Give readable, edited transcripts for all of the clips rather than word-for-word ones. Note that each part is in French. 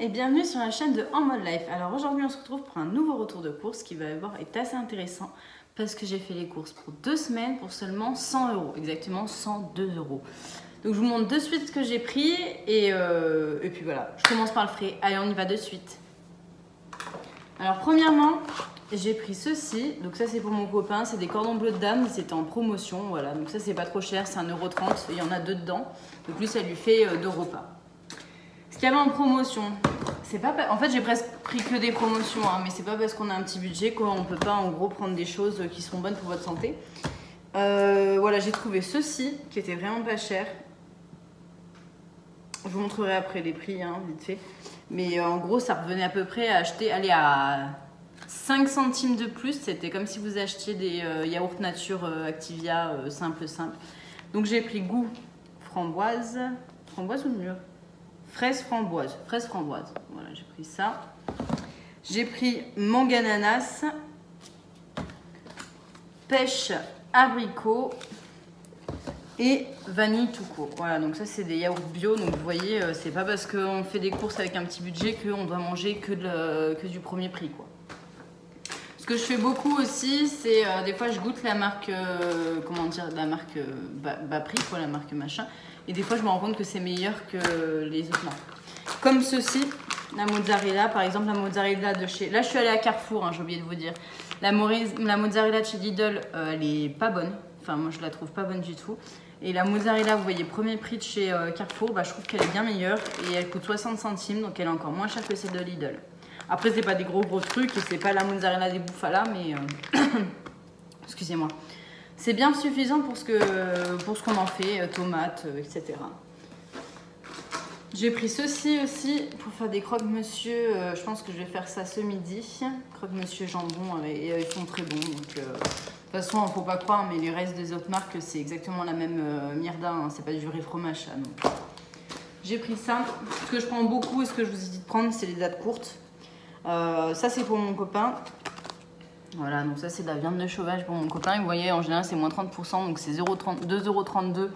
et bienvenue sur la chaîne de En Mode Life. Alors aujourd'hui on se retrouve pour un nouveau retour de course qui va être assez intéressant parce que j'ai fait les courses pour 2 semaines pour seulement 100 €, exactement 102 €. Donc je vous montre de suite ce que j'ai pris et puis voilà, je commence par le frais. Allez, on y va de suite. Alors premièrement, j'ai pris ceci, donc ça c'est pour mon copain, c'est des cordons bleus de dame, c'était en promotion, voilà, donc ça c'est pas trop cher, c'est 1,30 €, il y en a 2 dedans, donc lui ça lui fait 2 repas. Ce qu'il y avait en promotion, c'est pas, en fait j'ai presque pris que des promotions, hein, mais c'est pas parce qu'on a un petit budget qu'on peut pas en gros prendre des choses qui sont bonnes pour votre santé. Voilà, j'ai trouvé ceci qui était vraiment pas cher. Je vous montrerai après les prix, hein, vite fait. Mais en gros, ça revenait à peu près à acheter, allez, à 5 centimes de plus. C'était comme si vous achetiez des yaourts nature Activia simple. Donc j'ai pris goût framboise. Framboise ou mûre? Fraise framboise. Fraise framboise. Voilà, j'ai pris ça. J'ai pris mangue ananas. Pêche abricot. Et vanille tout court. Voilà, donc ça c'est des yaourts bio. Donc vous voyez, c'est pas parce qu'on fait des courses avec un petit budget qu'on doit manger que du premier prix, quoi. Ce que je fais beaucoup aussi, c'est des fois je goûte la marque, comment dire, la marque bas prix, quoi, la marque machin. Et des fois je me rends compte que c'est meilleur que les autres marques. Comme ceci, la mozzarella, par exemple la mozzarella de chez... Là je suis allée à Carrefour, hein, j'ai oublié de vous dire. La mozzarella de chez Lidl, elle est pas bonne. Enfin moi je la trouve pas bonne du tout. Et la mozzarella, vous voyez, premier prix de chez Carrefour, bah, je trouve qu'elle est bien meilleure. Et elle coûte 60 centimes, donc elle est encore moins chère que celle de Lidl. Après, c'est pas des gros trucs et c'est pas la mozzarella des Bufala, mais excusez-moi. C'est bien suffisant pour ce qu'on en fait, tomates, etc. J'ai pris ceci aussi pour faire des croque-monsieur. Je pense que je vais faire ça ce midi. Croque-monsieur jambon et ils sont très bons. Donc, de toute façon, il ne faut pas croire, mais les restes des autres marques, c'est exactement la même mierda. Hein, c'est pas du vrai fromage, ça. J'ai pris ça. Ce que je prends beaucoup et ce que je vous ai dit de prendre, c'est les dates courtes. Ça, c'est pour mon copain. Voilà, donc ça, c'est de la viande de sauvage pour mon copain. Vous voyez, en général, c'est moins 30%, donc c'est 2,32 €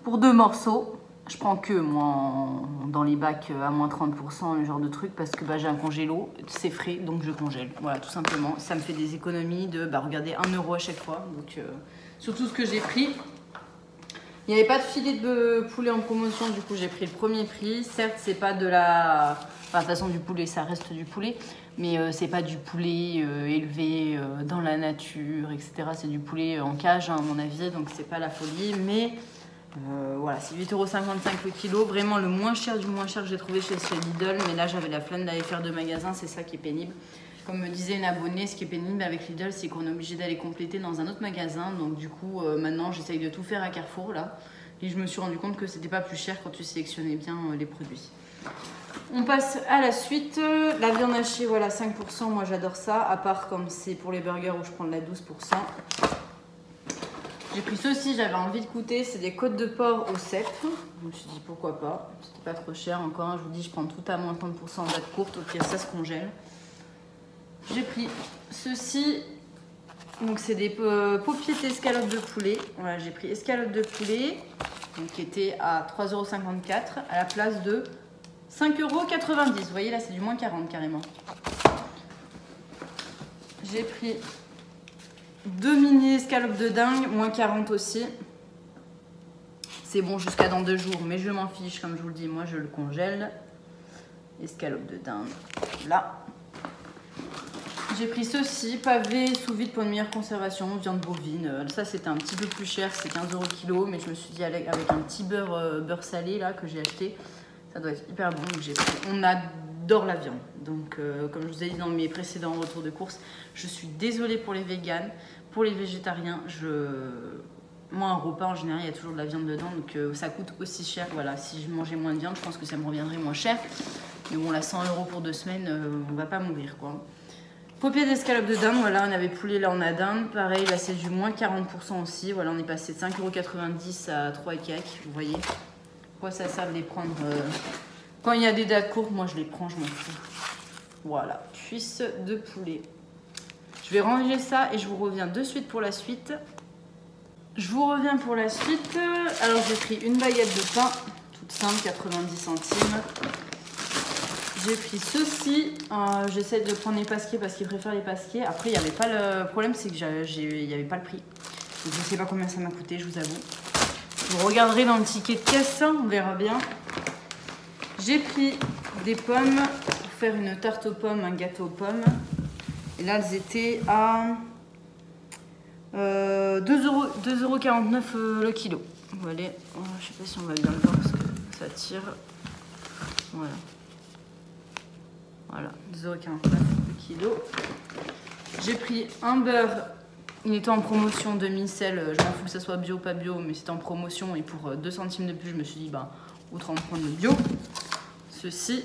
pour 2 morceaux. Je prends que, moi, dans les bacs à moins 30%, le genre de truc, parce que bah, j'ai un congélo, c'est frais, donc je congèle. Voilà, tout simplement. Ça me fait des économies de, bah, regardez, 1 € à chaque fois. Donc, surtout ce que j'ai pris. Il n'y avait pas de filet de poulet en promotion, du coup, j'ai pris le premier prix. Certes, c'est pas de la... Enfin, de toute façon, du poulet, ça reste du poulet. Mais c'est pas du poulet élevé dans la nature, etc. C'est du poulet en cage, hein, à mon avis, donc c'est pas la folie. Mais... voilà, c'est 8,55 € le kilo, vraiment le moins cher du moins cher que j'ai trouvé chez Lidl, mais là j'avais la flemme d'aller faire 2 magasins, c'est ça qui est pénible. Comme me disait une abonnée, ce qui est pénible avec Lidl, c'est qu'on est obligé d'aller compléter dans un autre magasin, donc du coup maintenant j'essaye de tout faire à Carrefour là, et je me suis rendu compte que c'était pas plus cher quand tu sélectionnais bien les produits. On passe à la suite, la viande hachée, voilà 5%, moi j'adore ça, à part comme c'est pour les burgers où je prends de la 12%. J'ai pris ceci, j'avais envie de goûter, c'est des côtes de porc au cèpe. Je me suis dit pourquoi pas, c'était pas trop cher encore. Hein, je vous dis, je prends tout à moins 30% en date courte, au pire ça se congèle. J'ai pris ceci, donc c'est des paupiers d'escalope de poulet. Voilà, j'ai pris escalope de poulet, donc, qui était à 3,54 € à la place de 5,90 €. Vous voyez là, c'est du moins 40 carrément. J'ai pris 2 mini escalopes de dingue, moins 40 aussi. C'est bon jusqu'à dans 2 jours, mais je m'en fiche, comme je vous le dis, moi je le congèle. Escalope de dingue, là. J'ai pris ceci, pavé sous vide pour une meilleure conservation, viande bovine. Ça c'était un petit peu plus cher, c'est 15 € le kilo, mais je me suis dit avec un petit beurre salé là que j'ai acheté, ça doit être hyper bon. Donc j'ai pris. On adore la viande. Donc, comme je vous ai dit dans mes précédents retours de course, je suis désolée pour les véganes, pour les végétariens. Moi, un repas en général, il y a toujours de la viande dedans, donc ça coûte aussi cher. Voilà, si je mangeais moins de viande, je pense que ça me reviendrait moins cher. Mais bon, là, 100 € pour 2 semaines, on va pas mourir, quoi. Paupiers d'escalope de dinde, voilà, on avait poulet, là on a dinde. Pareil, là c'est du moins 40% aussi. Voilà, on est passé de 5,90 € à 3 et quelques, vous voyez. Pourquoi ça sert de les prendre quand il y a des dates courtes, moi je les prends, je m'en fous. Voilà, cuisse de poulet. Je vais ranger ça et je vous reviens de suite pour la suite. Je vous reviens pour la suite. Alors j'ai pris une baguette de pain, toute simple, 90 centimes. J'ai pris ceci. J'essaie de prendre les pasquiers parce qu'ils préfèrent les pasquiers. Après, il n'y avait pas le problème, c'est que il n'y avait pas le prix. Donc, je ne sais pas combien ça m'a coûté, je vous avoue. Vous regarderez dans le ticket de caisse, on verra bien. J'ai pris des pommes pour faire une tarte aux pommes, un gâteau aux pommes. Et là, elles étaient à 2,49 € le kilo. Voilà. Je sais pas si on va bien le voir parce que ça tire. Voilà. Voilà, 2,49 € le kilo. J'ai pris un beurre. Il était en promotion demi-sel. Je m'en fous que ça soit bio ou pas bio, mais c'était en promotion. Et pour 2 centimes de plus, je me suis dit, bah, autant prendre le bio. Ceci.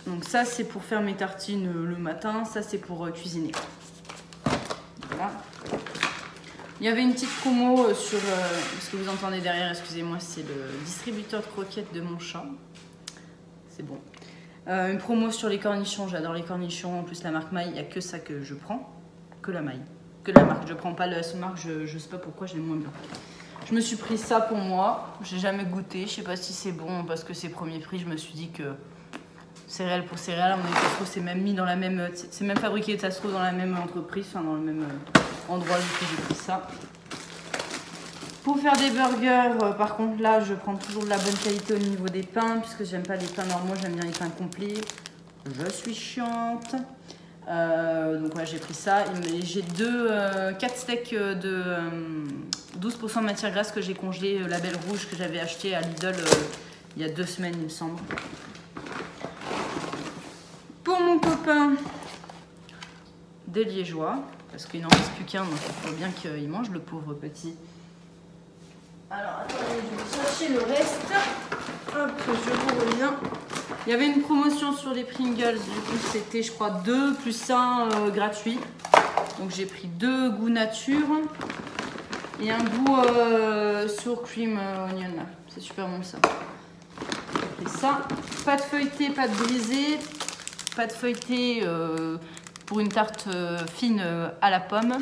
Donc ça, c'est pour faire mes tartines le matin. Ça, c'est pour cuisiner. Voilà. Il y avait une petite promo sur ce que vous entendez derrière, excusez-moi, c'est le distributeur de croquettes de mon chat. C'est bon. Une promo sur les cornichons, j'adore les cornichons. En plus, la marque Maille, il n'y a que ça que je prends. Que la Maille. Que la marque. Je ne prends pas la marque, je ne sais pas pourquoi, j'aime moins bien. Je me suis pris ça pour moi. J'ai jamais goûté. Je ne sais pas si c'est bon parce que c'est premier prix. Je me suis dit que céréales pour céréales, on est Tasco, c'est même mis dans la même. C'est même fabriqué Tasco dans la même entreprise, enfin dans le même endroit. Du coup, j'ai pris ça. Pour faire des burgers, par contre, là, je prends toujours de la bonne qualité au niveau des pains, puisque j'aime pas les pains normaux, j'aime bien les pains complets. Je suis chiante. Donc, ouais, j'ai pris ça. J'ai 4 steaks de 12% de matière grasse que j'ai congelé, label rouge, que j'avais acheté à Lidl il y a 2 semaines, il me semble. Pour mon copain, des liégeois, parce qu'il n'en reste plus qu'un, donc il faut bien qu'il mange, le pauvre petit. Alors, attendez, je vais chercher le reste. Hop, je vous reviens. Il y avait une promotion sur les Pringles. Du coup, c'était, je crois, 2 plus 1 gratuit. Donc, j'ai pris 2 goûts nature et un goût sour cream onion. C'est super bon, ça. J'ai pris ça. Pâte feuilletée, pâte brisée. Pâte feuilletée pour une tarte fine à la pomme.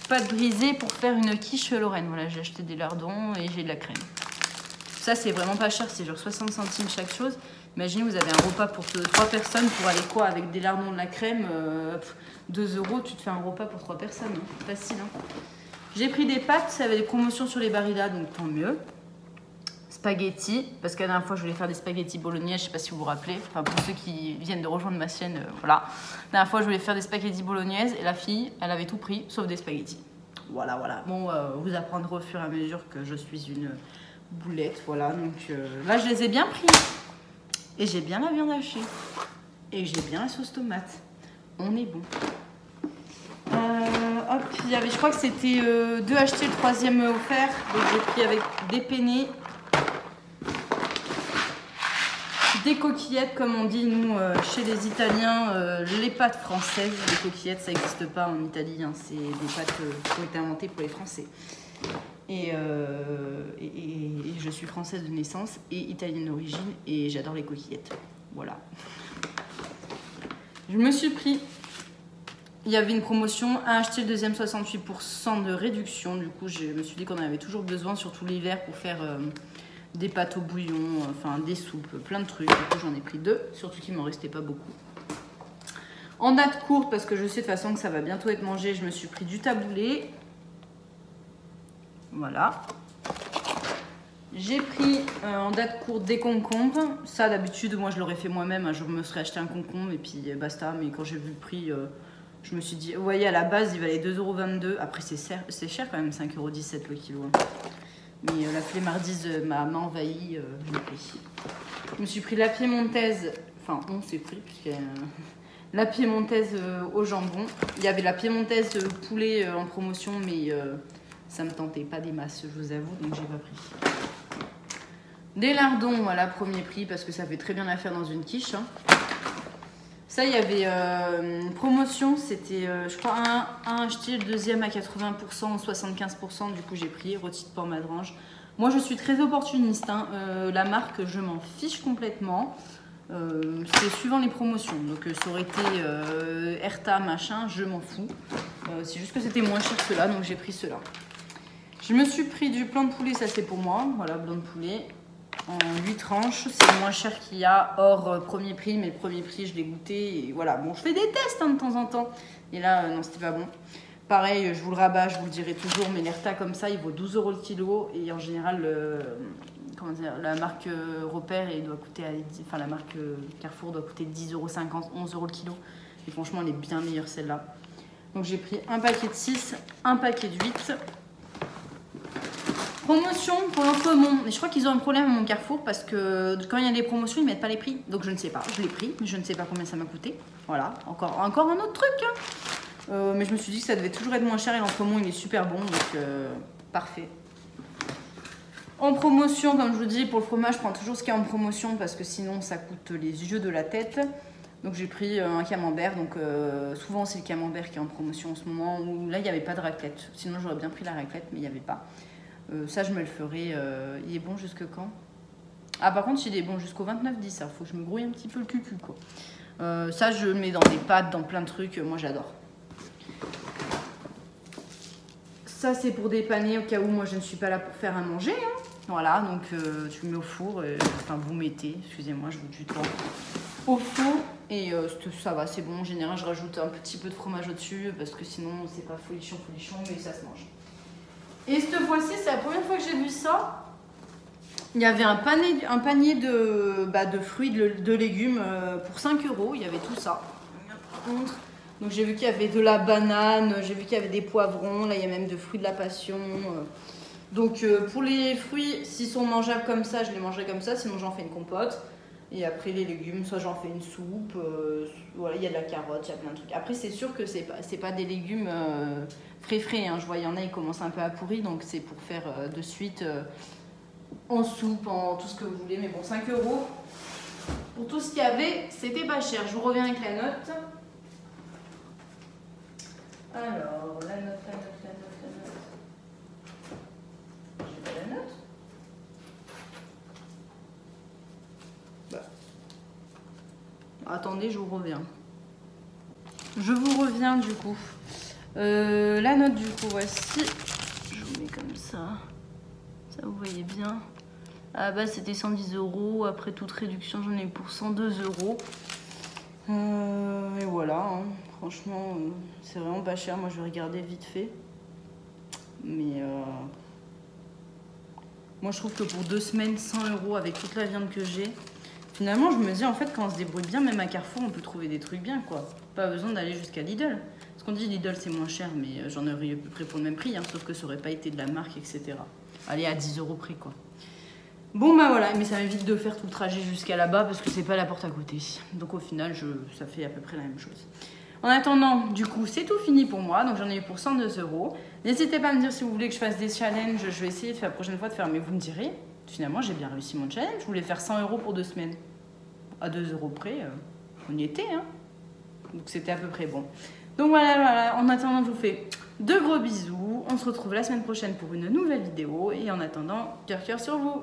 Pâte brisée pour faire une quiche Lorraine. Voilà, j'ai acheté des lardons et j'ai de la crème. Ça, c'est vraiment pas cher, c'est genre 60 centimes chaque chose. Imaginez, vous avez un repas pour 3 personnes pour aller quoi avec des lardons, de la crème, 2 €, tu te fais un repas pour 3 personnes. Hein. Facile. Hein. J'ai pris des pâtes, ça avait des promotions sur les Barilla, donc tant mieux. Spaghetti, parce que la dernière fois, je voulais faire des spaghettis bolognaise, je sais pas si vous vous rappelez. Enfin, pour ceux qui viennent de rejoindre ma chaîne, voilà. La dernière fois, je voulais faire des spaghettis bolognaise et la fille, elle avait tout pris, sauf des spaghettis. Voilà, voilà. Bon, vous apprendrez au fur et à mesure que je suis une boulette, voilà. Donc là, je les ai bien pris. Et j'ai bien la viande hachée. Et j'ai bien la sauce tomate. On est bon. Hop, il y avait, je crois que c'était 2 achetés, le 3e offert. Donc j'ai pris avec des penne. Des coquillettes, comme on dit, nous, chez les Italiens, les pâtes françaises. Les coquillettes, ça n'existe pas en Italie, hein, c'est des pâtes qui ont été inventées pour les Français. Et je suis française de naissance et italienne d'origine, et j'adore les coquillettes. Voilà. Je me suis pris... Il y avait une promotion, un acheté, le deuxième 68% de réduction. Du coup, je me suis dit qu'on en avait toujours besoin, surtout l'hiver, pour faire... des pâtes au bouillon, enfin des soupes, plein de trucs. Du coup, j'en ai pris 2, surtout qu'il m'en restait pas beaucoup. En date courte, parce que je sais de toute façon que ça va bientôt être mangé, je me suis pris du taboulé. Voilà. J'ai pris en date courte des concombres. Ça, d'habitude, moi, je l'aurais fait moi-même. Je me serais acheté un concombre et puis basta. Mais quand j'ai vu le prix, je me suis dit... Vous voyez, à la base, il valait 2,22 €. Après, c'est cher quand même, 5,17 € le kilo. Hein. Mais la flemmardise m'a envahi, je l'ai pris. Je me suis pris la piémontaise, enfin on s'est pris, puisque la piémontaise au jambon. Il y avait la piémontaise poulet en promotion, mais ça me tentait pas des masses, je vous avoue, donc j'ai pas pris. Des lardons, voilà, premier prix, parce que ça fait très bien l'affaire dans une quiche. Hein. Ça, il y avait une promotion, c'était, je crois, un acheté, le deuxième à 80%, 75%. Du coup, j'ai pris rôti de porc madrange. Moi, je suis très opportuniste. Hein. La marque, je m'en fiche complètement. C'est suivant les promotions. Donc, ça aurait été Erta, machin, je m'en fous. C'est juste que c'était moins cher que cela, donc j'ai pris cela. Je me suis pris du blanc de poulet, ça c'est pour moi. Voilà, blanc de poulet. en 8 tranches. C'est le moins cher qu'il y a hors premier prix, mais le premier prix, je l'ai goûté. Et voilà, bon, je fais des tests hein, de temps en temps. Et là, non, c'était pas bon. Pareil, je vous le rabats, je vous le dirai toujours, mais l'Erta comme ça, il vaut 12 € le kilo. Et en général, comment dire, la marque Repère, il doit coûter, enfin la marque Carrefour doit coûter 10,50 €, 11 € le kilo. Et franchement, elle est bien meilleure celle-là. Donc j'ai pris un paquet de 6, un paquet de 8. Promotion pour l'Entremont. Et je crois qu'ils ont un problème à mon Carrefour parce que quand il y a des promotions, ils ne mettent pas les prix. Donc je ne sais pas. Je l'ai pris, mais je ne sais pas combien ça m'a coûté. Voilà, encore un autre truc. Hein. Mais je me suis dit que ça devait toujours être moins cher et l'Entremont, il est super bon. Donc parfait. En promotion, comme je vous dis, pour le fromage, je prends toujours ce qu'il y a en promotion parce que sinon, ça coûte les yeux de la tête. Donc j'ai pris un camembert. Donc souvent, c'est le camembert qui est en promotion en ce moment. Où là, il n'y avait pas de raclette. Sinon, j'aurais bien pris la raclette, mais il n'y avait pas. Ça, je me le ferai. Il est bon jusque quand? Ah, par contre, il est bon jusqu'au 29/10. Ça, faut que je me grouille un petit peu le cucu, quoi. Ça, je le mets dans des pâtes, dans plein de trucs. Moi, j'adore. Ça, c'est pour dépanner au cas où moi, je ne suis pas là pour faire à manger. Hein. Voilà, donc tu mets au four. Enfin, vous mettez, excusez-moi, je vous tutoie. Au four. Et ça va, c'est bon. En général, je rajoute un petit peu de fromage au-dessus parce que sinon, c'est pas folichon, mais ça se mange. Et cette fois-ci, c'est la première fois que j'ai vu ça. Il y avait un panier de fruits, de légumes pour 5 €. Il y avait tout ça. Par contre, donc j'ai vu qu'il y avait de la banane, j'ai vu qu'il y avait des poivrons. Là, il y a même de fruits de la passion. Donc pour les fruits, s'ils sont mangeables comme ça, je les mangerai comme ça. Sinon, j'en fais une compote. Et après, les légumes, soit j'en fais une soupe. Voilà, il y a de la carotte, il y a plein de trucs. Après, c'est sûr que c'est pas des légumes frais. Hein. Je vois, il y en a, ils commencent un peu à pourrir. Donc, c'est pour faire de suite en soupe, en tout ce que vous voulez. Mais bon, 5 € pour tout ce qu'il y avait, c'était pas cher. Je vous reviens avec la note. Alors, la note. J'ai pas la note. Attendez, je vous reviens. Je vous reviens du coup. La note du coup, voici. Je vous mets comme ça. Ça, vous voyez bien. À la base, c'était 110 €. Après toute réduction, j'en ai eu pour 102 €. Et voilà. Hein. Franchement, c'est vraiment pas cher. Moi, je vais regarder vite fait. Mais moi, je trouve que pour 2 semaines, 100 € avec toute la viande que j'ai. Finalement, je me dis, en fait, quand on se débrouille bien, même à Carrefour, on peut trouver des trucs bien, quoi. Pas besoin d'aller jusqu'à Lidl. Parce qu'on dit Lidl, c'est moins cher, mais j'en aurais eu à peu près pour le même prix, hein, sauf que ça aurait pas été de la marque, etc. Allez, à 10 € près, quoi. Bon, bah voilà, mais ça m'évite de faire tout le trajet jusqu'à là-bas, parce que c'est pas la porte à côté. Donc au final, ça fait à peu près la même chose. En attendant, du coup, c'est tout fini pour moi. Donc j'en ai eu pour 102 €. N'hésitez pas à me dire si vous voulez que je fasse des challenges. Je vais essayer de faire la prochaine fois de faire, mais vous me direz. Finalement, j'ai bien réussi mon challenge. Je voulais faire 100 € pour 2 semaines. À 2 € près, on y était. Hein. Donc, c'était à peu près bon. Donc, voilà. En attendant, je vous fais de gros bisous. On se retrouve la semaine prochaine pour une nouvelle vidéo. Et en attendant, cœur sur vous.